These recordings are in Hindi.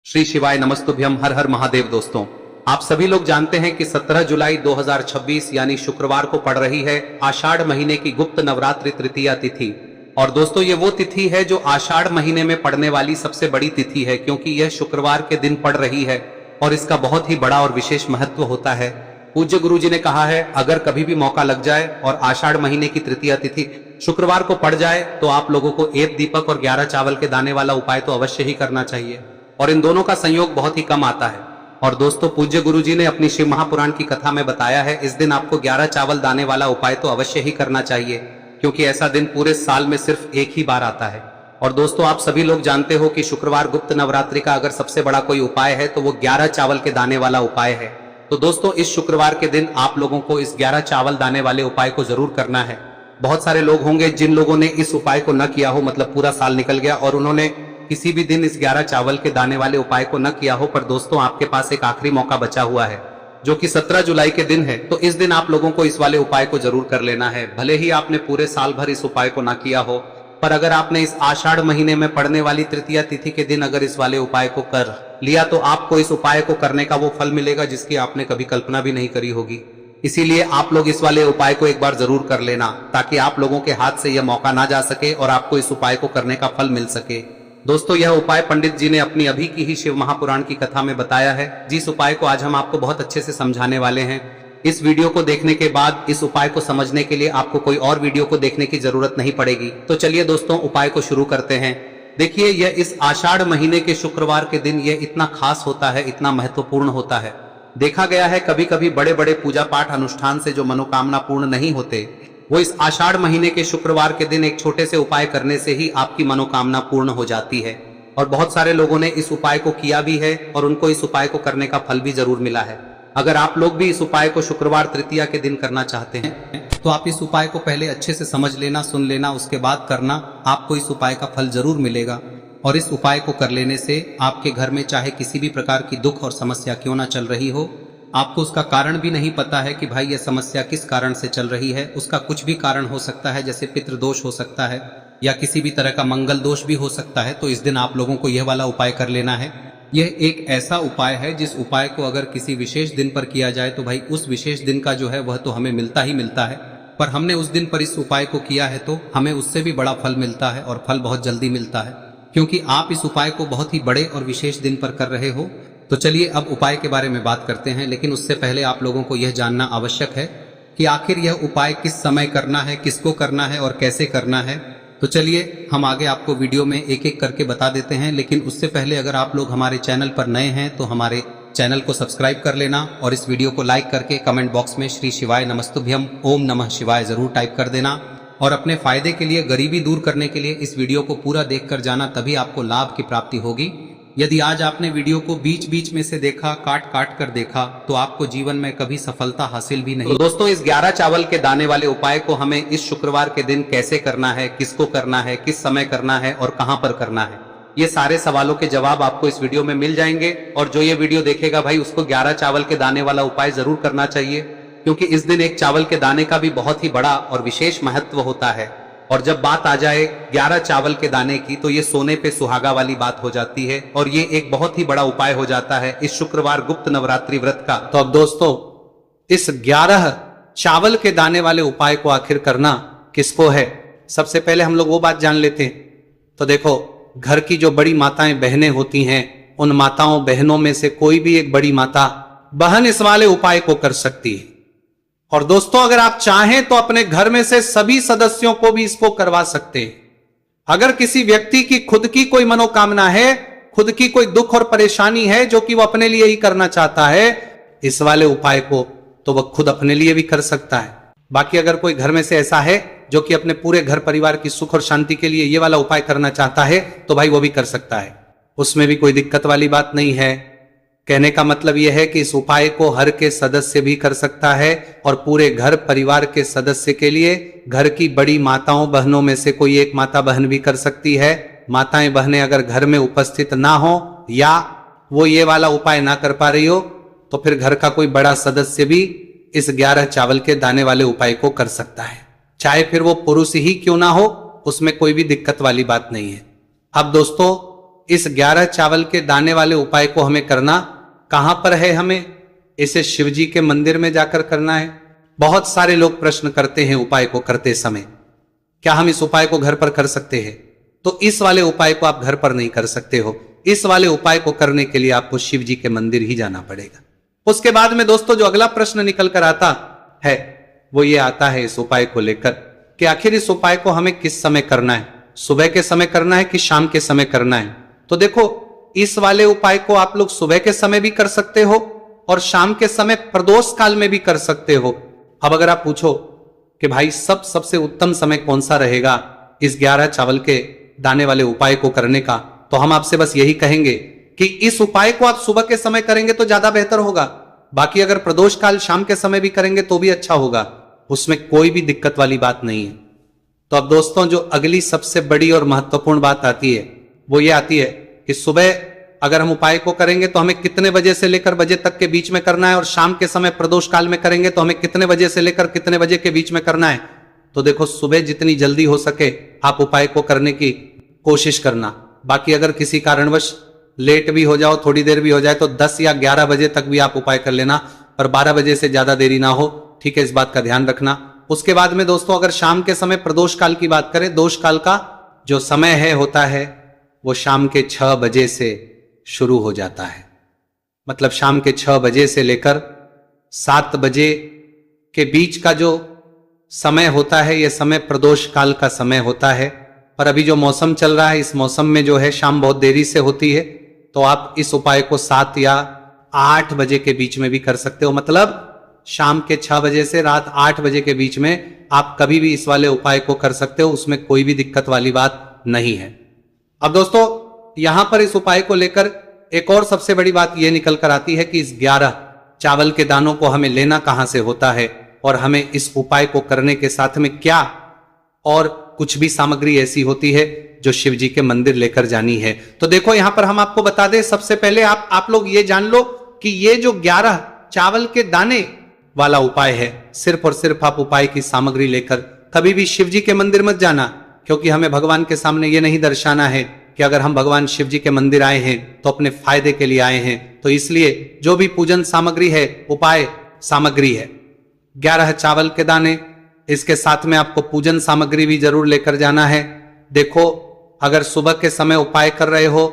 श्री शिवाय नमस्तुभ्यम। हर हर महादेव। दोस्तों, आप सभी लोग जानते हैं कि 17 जुलाई 2026 यानी शुक्रवार को पड़ रही है आषाढ़ महीने की गुप्त नवरात्रि तृतीया तिथि। और दोस्तों, ये वो तिथि है जो आषाढ़ महीने में पड़ने वाली सबसे बड़ी तिथि है, क्योंकि यह शुक्रवार के दिन पड़ रही है और इसका बहुत ही बड़ा और विशेष महत्व होता है। पूज्य गुरु जी ने कहा है, अगर कभी भी मौका लग जाए और आषाढ़ महीने की तृतीया तिथि शुक्रवार को पड़ जाए तो आप लोगों को 1 दीपक और 11 चावल के दाने वाला उपाय तो अवश्य ही करना चाहिए, और इन दोनों का संयोग बहुत ही कम आता है। और दोस्तों, पूज्य गुरु जी ने अपनी शिव महापुराण की कथा में बताया है, इस दिन आपको 11 चावल दाने वाला उपाय तो अवश्य ही करना चाहिए, क्योंकि ऐसा दिन पूरे साल में सिर्फ एक ही बार आता है। और दोस्तों, आप सभी लोग जानते हो कि शुक्रवार गुप्त नवरात्रि का अगर सबसे बड़ा कोई उपाय है तो वो 11 चावल के दाने वाला उपाय है। तो दोस्तों, इस शुक्रवार के दिन आप लोगों को इस 11 चावल दाने वाले उपाय को जरूर करना है। बहुत सारे लोग होंगे जिन लोगों ने इस उपाय को न किया हो, मतलब पूरा साल निकल गया और उन्होंने किसी भी दिन इस 11 चावल के दाने वाले उपाय को न किया हो, पर दोस्तों आपके पास एक आखिरी मौका बचा हुआ है जो कि 17 जुलाई के दिन है। तो इस दिन आप लोगों को इस वाले उपाय को जरूर कर लेना है। भले ही आपने पूरे साल भर इस उपाय को ना किया हो, पर अगर आपने इस आषाढ़ महीने में पड़ने वाली तृतीया तिथि के दिन अगर इस वाले उपाय को कर लिया तो आपको इस उपाय को करने का वो फल मिलेगा जिसकी आपने कभी कल्पना भी नहीं करी होगी। इसीलिए आप लोग इस वाले उपाय को एक बार जरूर कर लेना, ताकि आप लोगों के हाथ से यह मौका ना जा सके और आपको इस उपाय को करने का फल मिल सके। दोस्तों, यह उपाय पंडित जी ने अपनी अभी की ही शिव महापुराण की कथा में बताया है, जिस उपाय को आज हम आपको बहुत अच्छे से समझाने वाले हैं। इस वीडियो को देखने के बाद इस उपाय को समझने के लिए आपको कोई और वीडियो को देखने की जरूरत नहीं पड़ेगी। तो चलिए दोस्तों, उपाय को शुरू करते हैं। देखिए, यह इस आषाढ़ महीने के शुक्रवार के दिन यह इतना खास होता है, इतना महत्वपूर्ण होता है। देखा गया है कभी कभी बड़े बड़े पूजा पाठ अनुष्ठान से जो मनोकामना पूर्ण नहीं होते, वो इस आषाढ़ महीने के शुक्रवार के दिन एक छोटे से उपाय करने से ही आपकी मनोकामना पूर्ण हो जाती है। और बहुत सारे लोगों ने इस उपाय को किया भी है और उनको इस उपाय को करने का फल भी जरूर मिला है। अगर आप लोग भी इस उपाय को शुक्रवार तृतीया के दिन करना चाहते हैं तो आप इस उपाय को पहले अच्छे से समझ लेना, सुन लेना, उसके बाद करना। आपको इस उपाय का फल जरूर मिलेगा। और इस उपाय को कर लेने से आपके घर में चाहे किसी भी प्रकार की दुख और समस्या क्यों ना चल रही हो, आपको उसका कारण भी नहीं पता है कि भाई यह समस्या किस कारण से चल रही है, उसका कुछ भी कारण हो सकता है, जैसे पितृदोष हो सकता है या किसी भी तरह का मंगल दोष भी हो सकता है। तो इस दिन आप लोगों को यह वाला उपाय कर लेना है। यह एक ऐसा उपाय है जिस उपाय को अगर किसी विशेष दिन पर किया जाए तो भाई उस विशेष दिन का जो है वह तो हमें मिलता ही मिलता है, पर हमने उस दिन पर इस उपाय को किया है तो हमें उससे भी बड़ा फल मिलता है, और फल बहुत जल्दी मिलता है, क्योंकि आप इस उपाय को बहुत ही बड़े और विशेष दिन पर कर रहे हो। तो चलिए अब उपाय के बारे में बात करते हैं, लेकिन उससे पहले आप लोगों को यह जानना आवश्यक है कि आखिर यह उपाय किस समय करना है, किसको करना है और कैसे करना है। तो चलिए हम आगे आपको वीडियो में एक एक करके बता देते हैं, लेकिन उससे पहले अगर आप लोग हमारे चैनल पर नए हैं तो हमारे चैनल को सब्सक्राइब कर लेना और इस वीडियो को लाइक करके कमेंट बॉक्स में श्री शिवाय नमस्तुभ्यम ओम नमः शिवाय जरूर टाइप कर देना। और अपने फायदे के लिए, गरीबी दूर करने के लिए इस वीडियो को पूरा देख कर जाना, तभी आपको लाभ की प्राप्ति होगी। यदि आज आपने वीडियो को बीच बीच में से देखा, काट काट कर देखा, तो आपको जीवन में कभी सफलता हासिल भी नहीं। तो दोस्तों, इस 11 चावल के दाने वाले उपाय को हमें इस शुक्रवार के दिन कैसे करना है, किसको करना है, किस समय करना है और कहां पर करना है, ये सारे सवालों के जवाब आपको इस वीडियो में मिल जाएंगे। और जो ये वीडियो देखेगा भाई, उसको 11 चावल के दाने वाला उपाय जरूर करना चाहिए, क्योंकि इस दिन एक चावल के दाने का भी बहुत ही बड़ा और विशेष महत्व होता है। और जब बात आ जाए 11 चावल के दाने की, तो ये सोने पे सुहागा वाली बात हो जाती है, और ये एक बहुत ही बड़ा उपाय हो जाता है इस शुक्रवार गुप्त नवरात्रि व्रत का। तो अब दोस्तों, इस 11 चावल के दाने वाले उपाय को आखिर करना किसको है, सबसे पहले हम लोग वो बात जान लेते हैं। तो देखो, घर की जो बड़ी माताएं बहनें होती हैं, उन माताओं बहनों में से कोई भी एक बड़ी माता बहन इस वाले उपाय को कर सकती है। और दोस्तों, अगर आप चाहें तो अपने घर में से सभी सदस्यों को भी इसको करवा सकते हैं। अगर किसी व्यक्ति की खुद की कोई मनोकामना है, खुद की कोई दुख और परेशानी है जो कि वो अपने लिए ही करना चाहता है इस वाले उपाय को, तो वह खुद अपने लिए भी कर सकता है। बाकी अगर कोई घर में से ऐसा है जो कि अपने पूरे घर परिवार की सुख और शांति के लिए ये वाला उपाय करना चाहता है, तो भाई वो भी कर सकता है, उसमें भी कोई दिक्कत वाली बात नहीं है। कहने का मतलब यह है कि इस उपाय को हर के सदस्य भी कर सकता है, और पूरे घर परिवार के सदस्य के लिए घर की बड़ी माताओं बहनों में से कोई एक माता बहन भी कर सकती है। माताएं बहनें अगर घर में उपस्थित ना हो या वो ये वाला उपाय ना कर पा रही हो, तो फिर घर का कोई बड़ा सदस्य भी इस 11 चावल के दाने वाले उपाय को कर सकता है, चाहे फिर वो पुरुष ही क्यों ना हो, उसमें कोई भी दिक्कत वाली बात नहीं है। अब दोस्तों, इस 11 चावल के दाने वाले उपाय को हमें करना कहां पर है? हमें इसे शिव जी के मंदिर में जाकर करना है। बहुत सारे लोग प्रश्न करते हैं उपाय को करते समय, क्या हम इस उपाय को घर पर कर सकते हैं? तो इस वाले उपाय को आप घर पर नहीं कर सकते हो। इस वाले उपाय को करने के लिए आपको शिव जी के मंदिर ही जाना पड़ेगा। उसके बाद में दोस्तों जो अगला प्रश्न निकल कर आता है वो ये आता है इस उपाय को लेकर कि आखिर इस उपाय को हमें किस समय करना है? सुबह के समय करना है कि शाम के समय करना है? तो देखो, इस वाले उपाय को आप लोग सुबह के समय भी कर सकते हो और शाम के समय प्रदोष काल में भी कर सकते हो। अब अगर आप पूछो कि भाई सबसे उत्तम समय कौन सा रहेगा इस 11 चावल के दाने वाले उपाय को करने का, तो हम आपसे बस यही कहेंगे कि इस उपाय को आप सुबह के समय करेंगे तो ज्यादा बेहतर होगा। बाकी अगर प्रदोष काल शाम के समय भी करेंगे तो भी अच्छा होगा, उसमें कोई भी दिक्कत वाली बात नहीं है। तो अब दोस्तों जो अगली सबसे बड़ी और महत्वपूर्ण बात आती है वो ये आती है कि सुबह अगर हम उपाय को करेंगे तो हमें कितने बजे से लेकर बजे तक के बीच में करना है, और शाम के समय प्रदोष काल में करेंगे तो हमें कितने बजे से लेकर कितने बजे के बीच में करना है। तो देखो, सुबह जितनी जल्दी हो सके आप उपाय को करने की कोशिश करना। बाकी अगर किसी कारणवश लेट भी हो जाओ, थोड़ी देर भी हो जाए, तो 10 या 11 बजे तक भी आप उपाय कर लेना, पर 12 बजे से ज्यादा देरी ना हो, ठीक है? इस बात का ध्यान रखना। उसके बाद में दोस्तों अगर शाम के समय प्रदोष काल की बात करें, दोष काल का जो समय है होता है वो शाम के 6 बजे से शुरू हो जाता है। मतलब शाम के 6 बजे से लेकर 7 बजे के बीच का जो समय होता है यह समय प्रदोष काल का समय होता है। पर अभी जो मौसम चल रहा है इस मौसम में जो है शाम बहुत देरी से होती है, तो आप इस उपाय को 7 या 8 बजे के बीच में भी कर सकते हो। मतलब शाम के 6 बजे से रात 8 बजे के बीच में आप कभी भी इस वाले उपाय को कर सकते हो, उसमें कोई भी दिक्कत वाली बात नहीं है। अब दोस्तों यहां पर इस उपाय को लेकर एक और सबसे बड़ी बात यह निकल कर आती है कि इस 11 चावल के दानों को हमें लेना कहां से होता है, और हमें इस उपाय को करने के साथ में क्या और कुछ भी सामग्री ऐसी होती है जो शिव जी के मंदिर लेकर जानी है। तो देखो यहां पर हम आपको बता दें, सबसे पहले आप लोग ये जान लो कि ये जो 11 चावल के दाने वाला उपाय है, सिर्फ और सिर्फ आप उपाय की सामग्री लेकर कभी भी शिव जी के मंदिर मत जाना, क्योंकि हमें भगवान के सामने ये नहीं दर्शाना है कि अगर हम भगवान शिव जी के मंदिर आए हैं तो अपने फायदे के लिए आए हैं। तो इसलिए जो भी पूजन सामग्री है, उपाय सामग्री है 11 चावल के दाने, इसके साथ में आपको पूजन सामग्री भी जरूर लेकर जाना है। देखो, अगर सुबह के समय उपाय कर रहे हो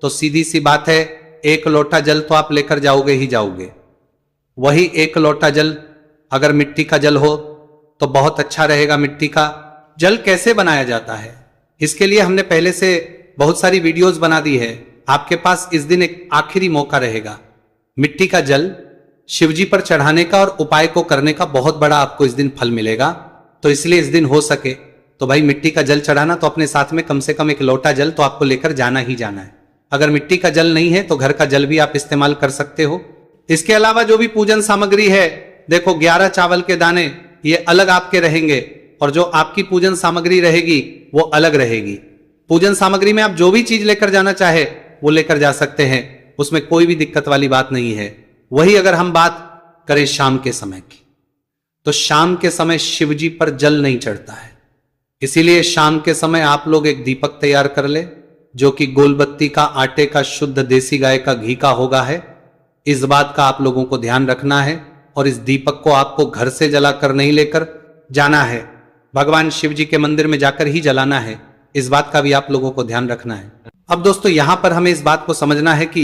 तो सीधी सी बात है, 1 लोटा जल तो आप लेकर जाओगे ही जाओगे। वही 1 लोटा जल अगर मिट्टी का जल हो तो बहुत अच्छा रहेगा। मिट्टी का जल कैसे बनाया जाता है, इसके लिए हमने पहले से बहुत सारी वीडियोस बना दी है। आपके पास इस दिन एक आखिरी मौका रहेगा मिट्टी का जल शिवजी पर चढ़ाने का और उपाय को करने का, बहुत बड़ा आपको इस दिन फल मिलेगा। तो इसलिए इस दिन हो सके तो भाई मिट्टी का जल चढ़ाना, तो अपने साथ में कम से कम 1 लोटा जल तो आपको लेकर जाना ही जाना है। अगर मिट्टी का जल नहीं है तो घर का जल भी आप इस्तेमाल कर सकते हो। इसके अलावा जो भी पूजन सामग्री है, देखो 11 चावल के दाने ये अलग आपके रहेंगे और जो आपकी पूजन सामग्री रहेगी वो अलग रहेगी। पूजन सामग्री में आप जो भी चीज लेकर जाना चाहे वो लेकर जा सकते हैं, उसमें कोई भी दिक्कत वाली बात नहीं है। वही अगर हम बात करें शाम के समय की, तो शाम के समय शिवजी पर जल नहीं चढ़ता है, इसीलिए शाम के समय आप लोग एक दीपक तैयार कर ले जो कि गोलबत्ती का, आटे का, शुद्ध देसी गाय का घी का होगा है। इस बात का आप लोगों को ध्यान रखना है और इस दीपक को आपको घर से जलाकर नहीं लेकर जाना है, भगवान शिव जी के मंदिर में जाकर ही जलाना है। इस बात का भी आप लोगों को ध्यान रखना है। अब दोस्तों यहां पर हमें इस बात को समझना है कि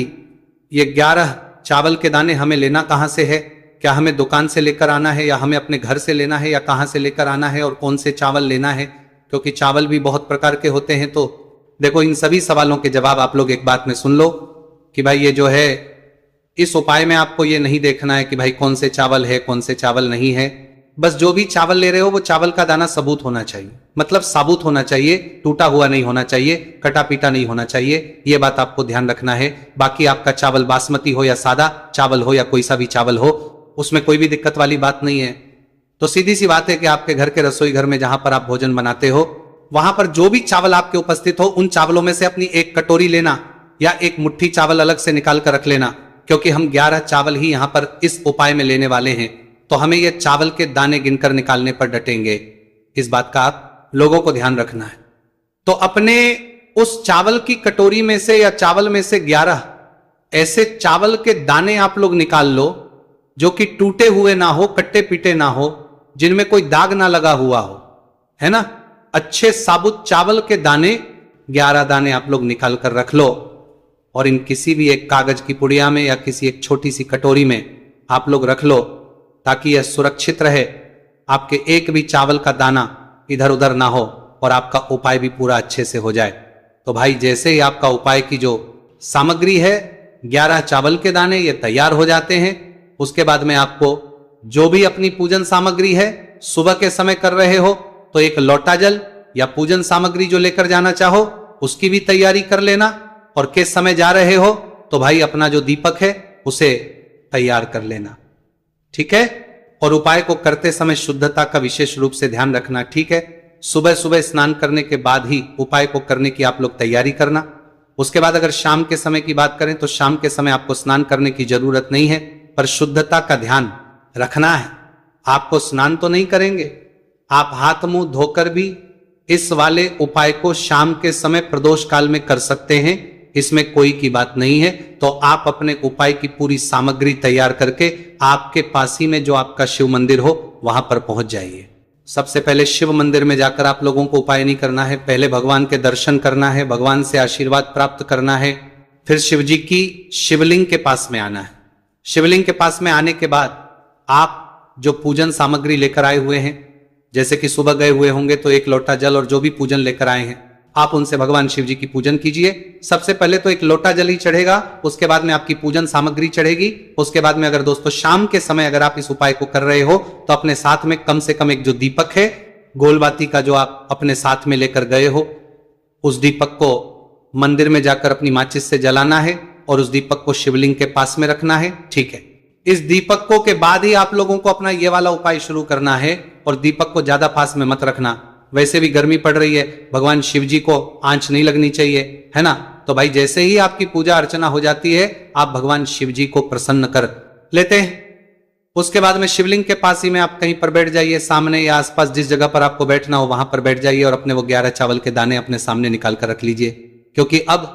ये 11 चावल के दाने हमें लेना कहां से है, क्या हमें दुकान से लेकर आना है या हमें अपने घर से लेना है या कहां से लेकर आना है और कौन से चावल लेना है, क्योंकि चावल भी बहुत प्रकार के होते हैं। तो देखो इन सभी सवालों के जवाब आप लोग एक बात में सुन लो कि भाई ये जो है इस उपाय में आपको ये नहीं देखना है कि भाई कौन से चावल है कौन से चावल नहीं है, बस जो भी चावल ले रहे हो वो चावल का दाना सबूत होना चाहिए, मतलब साबुत होना चाहिए, टूटा हुआ नहीं होना चाहिए, कटा पीटा नहीं होना चाहिए, ये बात आपको ध्यान रखना है। बाकी आपका चावल बासमती हो या सादा चावल हो या कोई सा भी चावल हो, उसमें कोई भी दिक्कत वाली बात नहीं है। तो सीधी सी बात है कि आपके घर के रसोई घर में जहां पर आप भोजन बनाते हो वहां पर जो भी चावल आपके उपस्थित हो उन चावलों में से अपनी एक कटोरी लेना या एक मुट्ठी चावल अलग से निकाल कर रख लेना, क्योंकि हम 11 चावल ही यहां पर इस उपाय में लेने वाले हैं, तो हमें यह चावल के दाने गिनकर निकालने पर डटेंगे। इस बात का आप लोगों को ध्यान रखना है। तो अपने उस चावल की कटोरी में से या चावल में से 11 ऐसे चावल के दाने आप लोग निकाल लो जो कि टूटे हुए ना हो, कट्टे पीटे ना हो, जिनमें कोई दाग ना लगा हुआ हो, है ना। अच्छे साबुत चावल के दाने 11 दाने आप लोग निकाल कर रख लो और इन किसी भी एक कागज की पुड़िया में या किसी एक छोटी सी कटोरी में आप लोग रख लो ताकि यह सुरक्षित रहे, आपके एक भी चावल का दाना इधर उधर ना हो और आपका उपाय भी पूरा अच्छे से हो जाए। तो भाई जैसे ही आपका उपाय की जो सामग्री है 11 चावल के दाने ये तैयार हो जाते हैं, उसके बाद में आपको जो भी अपनी पूजन सामग्री है सुबह के समय कर रहे हो तो एक लोटा जल या पूजन सामग्री जो लेकर जाना चाहो उसकी भी तैयारी कर लेना, और किस समय जा रहे हो तो भाई अपना जो दीपक है उसे तैयार कर लेना, ठीक है। और उपाय को करते समय शुद्धता का विशेष रूप से ध्यान रखना, ठीक है। सुबह सुबह स्नान करने के बाद ही उपाय को करने की आप लोग तैयारी करना। उसके बाद अगर शाम के समय की बात करें तो शाम के समय आपको स्नान करने की जरूरत नहीं है, पर शुद्धता का ध्यान रखना है। आपको स्नान तो नहीं करेंगे, आप हाथ मुंह धोकर भी इस वाले उपाय को शाम के समय प्रदोष काल में कर सकते हैं, इसमें कोई की बात नहीं है। तो आप अपने उपाय की पूरी सामग्री तैयार करके आपके पास ही में जो आपका शिव मंदिर हो वहां पर पहुंच जाइए। सबसे पहले शिव मंदिर में जाकर आप लोगों को उपाय नहीं करना है, पहले भगवान के दर्शन करना है, भगवान से आशीर्वाद प्राप्त करना है, फिर शिव जी की शिवलिंग के पास में आना है। शिवलिंग के पास में आने के बाद आप जो पूजन सामग्री लेकर आए हुए हैं, जैसे कि सुबह गए हुए होंगे तो एक लोटा जल और जो भी पूजन लेकर आए हैं आप उनसे भगवान शिव जी की पूजन कीजिए। सबसे पहले तो एक लोटा जल ही चढ़ेगा, उसके बाद में आपकी पूजन सामग्री चढ़ेगी। उसके बाद में अगर दोस्तों शाम के समय अगर आप इस उपाय को कर रहे हो तो अपने साथ में कम से कम एक जो दीपक है गोलबाती का जो आप अपने साथ में लेकर गए हो, उस दीपक को मंदिर में जाकर अपनी माचिस से जलाना है और उस दीपक को शिवलिंग के पास में रखना है, ठीक है। इस दीपकों के बाद ही आप लोगों को अपना ये वाला उपाय शुरू करना है, और दीपक को ज्यादा पास में मत रखना, वैसे भी गर्मी पड़ रही है, भगवान शिव जी को आंच नहीं लगनी चाहिए, है ना। तो भाई जैसे ही आपकी पूजा अर्चना हो जाती है आप भगवान शिव जी को प्रसन्न कर लेते हैं। उसके बाद में शिवलिंग के पास ही में आप कहीं पर बैठ जाइए, सामने या आसपास जिस जगह पर आपको बैठना हो वहां पर बैठ जाइए और अपने वो 11 चावल के दाने अपने सामने निकाल कर रख लीजिए, क्योंकि अब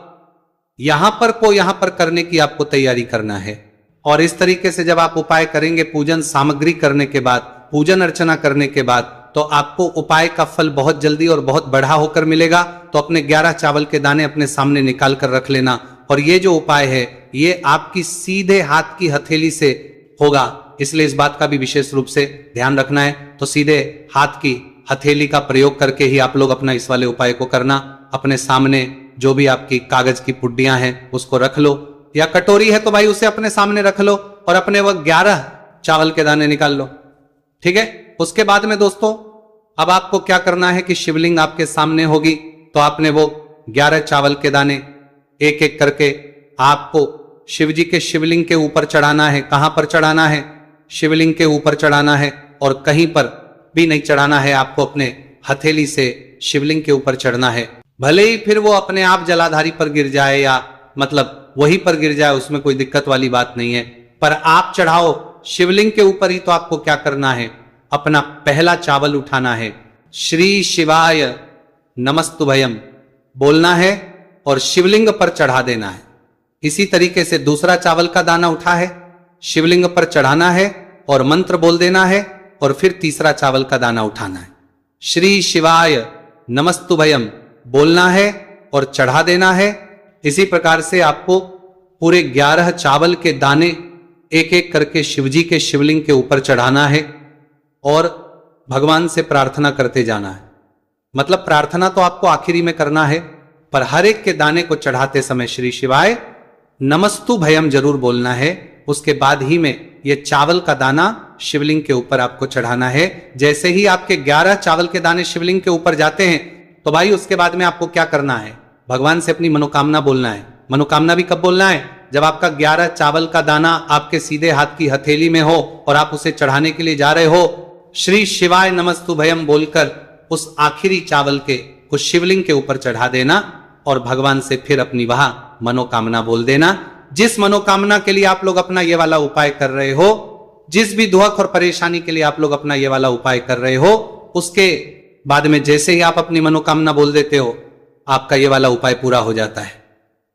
यहां पर करने की आपको तैयारी करना है। और इस तरीके से जब आप उपाय करेंगे पूजन सामग्री करने के बाद, पूजन अर्चना करने के बाद, तो आपको उपाय का फल बहुत जल्दी और बहुत बढ़ा होकर मिलेगा। तो अपने 11 चावल के दाने अपने सामने निकाल कर रख लेना, और ये जो उपाय है ये आपकी सीधे हाथ की हथेली से होगा, इसलिए इस बात का भी विशेष रूप से ध्यान रखना है। तो सीधे हाथ की हथेली का प्रयोग करके ही आप लोग अपना इस वाले उपाय को करना। अपने सामने जो भी आपकी कागज की पुड्डियां हैं उसको रख लो, या कटोरी है तो भाई उसे अपने सामने रख लो और अपने वो 11 चावल के दाने निकाल लो, ठीक है। उसके बाद में दोस्तों अब आपको क्या करना है कि शिवलिंग आपके सामने होगी, तो आपने वो 11 चावल के दाने एक एक करके आपको शिव जी के शिवलिंग के ऊपर चढ़ाना है। कहां पर चढ़ाना है? शिवलिंग के ऊपर चढ़ाना है, और कहीं पर भी नहीं चढ़ाना है, आपको अपने हथेली से शिवलिंग के ऊपर चढ़ना है। भले ही फिर वो अपने आप जलाधारी पर गिर जाए या मतलब वहीं पर गिर जाए, उसमें कोई दिक्कत वाली बात नहीं है, पर आप चढ़ाओ शिवलिंग के ऊपर ही। तो आपको क्या करना है, अपना पहला चावल उठाना है, श्री शिवाय नमस्तुभयम बोलना है और शिवलिंग पर चढ़ा देना है। इसी तरीके से दूसरा चावल का दाना उठा है, शिवलिंग पर चढ़ाना है और मंत्र बोल देना है, और फिर तीसरा चावल का दाना उठाना है, श्री शिवाय नमस्तुभयम बोलना है और चढ़ा देना है। इसी प्रकार से आपको पूरे 11 चावल के दाने एक एक करके शिवजी के शिवलिंग के ऊपर चढ़ाना है और भगवान से प्रार्थना करते जाना है। मतलब प्रार्थना तो आपको आखिरी में करना है, पर हर एक के दाने को चढ़ाते समय श्री शिवाय नमस्तु भयम जरूर बोलना है। उसके बाद ही में ये चावल का दाना शिवलिंग के ऊपर आपको चढ़ाना है। जैसे ही आपके 11 चावल के दाने शिवलिंग के ऊपर जाते हैं तो भाई उसके बाद में आपको क्या करना है, भगवान से अपनी मनोकामना बोलना है। मनोकामना भी कब बोलना है? जब आपका 11 चावल का दाना आपके सीधे हाथ की हथेली में हो और आप उसे चढ़ाने के लिए जा रहे हो, श्री शिवाय नमस्तु भयम बोलकर उस आखिरी चावल के उस शिवलिंग के ऊपर चढ़ा देना और भगवान से फिर अपनी वहां मनोकामना बोल देना। जिस मनोकामना के लिए आप लोग अपना ये वाला उपाय कर रहे हो, जिस भी दुख और परेशानी के लिए आप लोग अपना ये वाला उपाय कर रहे हो, उसके बाद में जैसे ही आप अपनी मनोकामना बोल देते हो, आपका ये वाला उपाय पूरा हो जाता है।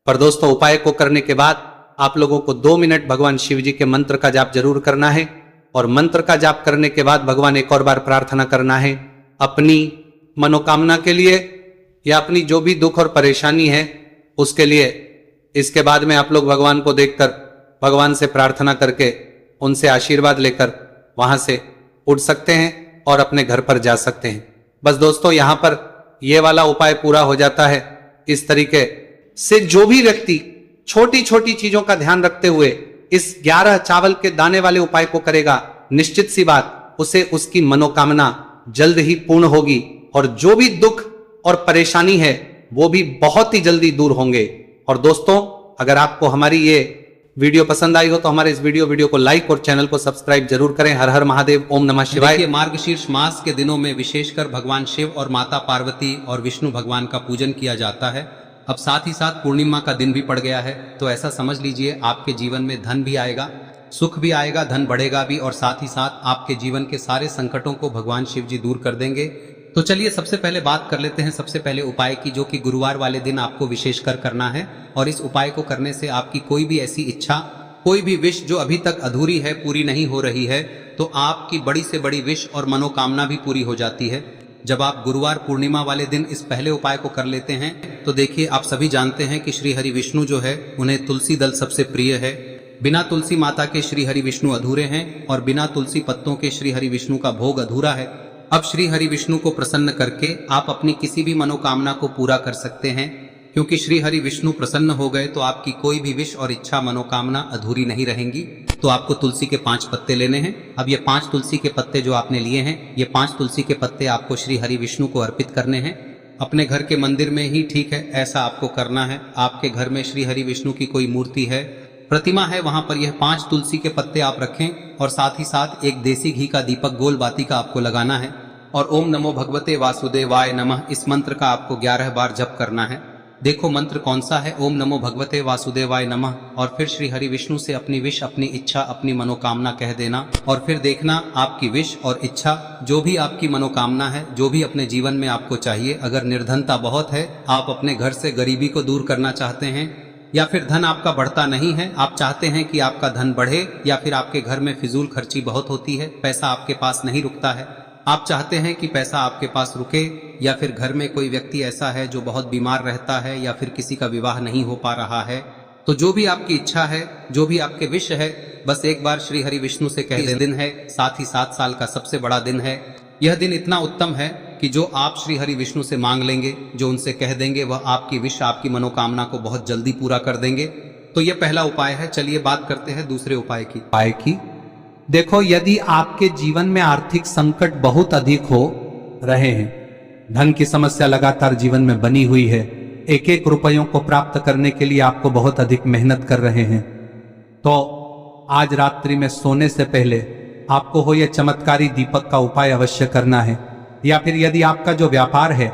पर दोस्तों, उपाय को करने के बाद आप लोगों को 2 मिनट भगवान शिव जी के मंत्र का जाप जरूर करना है, और मंत्र का जाप करने के बाद भगवान एक और बार प्रार्थना करना है अपनी मनोकामना के लिए, या अपनी जो भी दुख और परेशानी है उसके लिए। इसके बाद में आप लोग भगवान को देखकर, भगवान से प्रार्थना करके, उनसे आशीर्वाद लेकर वहां से उठ सकते हैं और अपने घर पर जा सकते हैं। बस दोस्तों, यहां पर यह वाला उपाय पूरा हो जाता है। इस तरीके से जो भी व्यक्ति छोटी छोटी चीजों का ध्यान रखते हुए इस 11 चावल के दाने वाले उपाय को करेगा, निश्चित सी बात उसे उसकी मनोकामना जल्द ही पूर्ण होगी, और जो भी दुख और परेशानी है वो भी बहुत ही जल्दी दूर होंगे। और दोस्तों, अगर आपको हमारी ये वीडियो पसंद आई हो तो हमारे इस वीडियो को लाइक और चैनल को सब्सक्राइब जरूर करें। हर हर महादेव, ओम नमः शिवाय। देखिए, मार्गशीर्ष मास के दिनों में विशेषकर भगवान शिव और माता पार्वती और विष्णु भगवान का पूजन किया जाता है। अब साथ ही साथ पूर्णिमा का दिन भी पड़ गया है, तो ऐसा समझ लीजिए आपके जीवन में धन भी आएगा, सुख भी आएगा, धन बढ़ेगा भी, और साथ ही साथ आपके जीवन के सारे संकटों को भगवान शिव जी दूर कर देंगे। तो चलिए सबसे पहले बात कर लेते हैं सबसे पहले उपाय की, जो कि गुरुवार वाले दिन आपको विशेषकर करना है। और इस उपाय को करने से आपकी कोई भी ऐसी इच्छा, कोई भी विश जो अभी तक अधूरी है, पूरी नहीं हो रही है, तो आपकी बड़ी से बड़ी विश और मनोकामना भी पूरी हो जाती है जब आप गुरुवार पूर्णिमा वाले दिन इस पहले उपाय को कर लेते हैं। तो देखिए, आप सभी जानते हैं कि श्री हरि विष्णु जो है उन्हें तुलसी दल सबसे प्रिय है। बिना तुलसी माता के श्री हरि विष्णु अधूरे हैं, और बिना तुलसी पत्तों के श्री हरि विष्णु का भोग अधूरा है। अब श्री हरि विष्णु को प्रसन्न करके आप अपनी किसी भी मनोकामना को पूरा कर सकते हैं, क्योंकि श्री हरि विष्णु प्रसन्न हो गए तो आपकी कोई भी विश और इच्छा, मनोकामना अधूरी नहीं रहेंगी। तो आपको तुलसी के 5 पत्ते लेने हैं। अब ये 5 तुलसी के पत्ते जो आपने लिए हैं, ये 5 तुलसी के पत्ते आपको श्री हरि विष्णु को अर्पित करने हैं। अपने घर के मंदिर में ही ठीक है, ऐसा आपको करना है। आपके घर में श्री हरि विष्णु की कोई मूर्ति है, प्रतिमा है, वहां पर यह 5 तुलसी के पत्ते आप रखें, और साथ ही साथ एक देसी घी का दीपक गोल बाती का आपको लगाना है, और ओम नमो भगवते वासुदेवाय नमः इस मंत्र का आपको 11 बार जप करना है। देखो मंत्र कौन सा है, ओम नमो भगवते वासुदेवाय नमः, और फिर श्री हरि विष्णु से अपनी विश, अपनी इच्छा, अपनी मनोकामना कह देना, और फिर देखना आपकी विश और इच्छा, जो भी आपकी मनोकामना है, जो भी अपने जीवन में आपको चाहिए। अगर निर्धनता बहुत है, आप अपने घर से गरीबी को दूर करना चाहते हैं, या फिर धन आपका बढ़ता नहीं है, आप चाहते हैं कि आपका धन बढ़े, या फिर आपके घर में फिजूल खर्ची बहुत होती है, पैसा आपके पास नहीं रुकता है, आप चाहते हैं कि पैसा आपके पास रुके, या फिर घर में कोई व्यक्ति ऐसा है जो बहुत बीमार रहता है, या फिर किसी का विवाह नहीं हो पा रहा है, तो जो भी आपकी इच्छा है, जो भी आपके विश है, बस एक बार श्री हरि विष्णु से कह दें। दिन है, साथ ही 7 साल का सबसे बड़ा दिन है। यह दिन इतना उत्तम है कि जो आप श्री हरि विष्णु से मांग लेंगे, जो उनसे कह देंगे, वह आपकी विश, आपकी मनोकामना को बहुत जल्दी पूरा कर देंगे। तो यह पहला उपाय है। चलिए बात करते हैं दूसरे उपाय की। देखो, यदि आपके जीवन में आर्थिक संकट बहुत अधिक हो रहे हैं, धन की समस्या लगातार जीवन में बनी हुई है, एक एक रुपयों को प्राप्त करने के लिए आपको बहुत अधिक मेहनत कर रहे हैं, तो आज रात्रि में सोने से पहले आपको हो यह चमत्कारी दीपक का उपाय अवश्य करना है। या फिर यदि आपका जो व्यापार है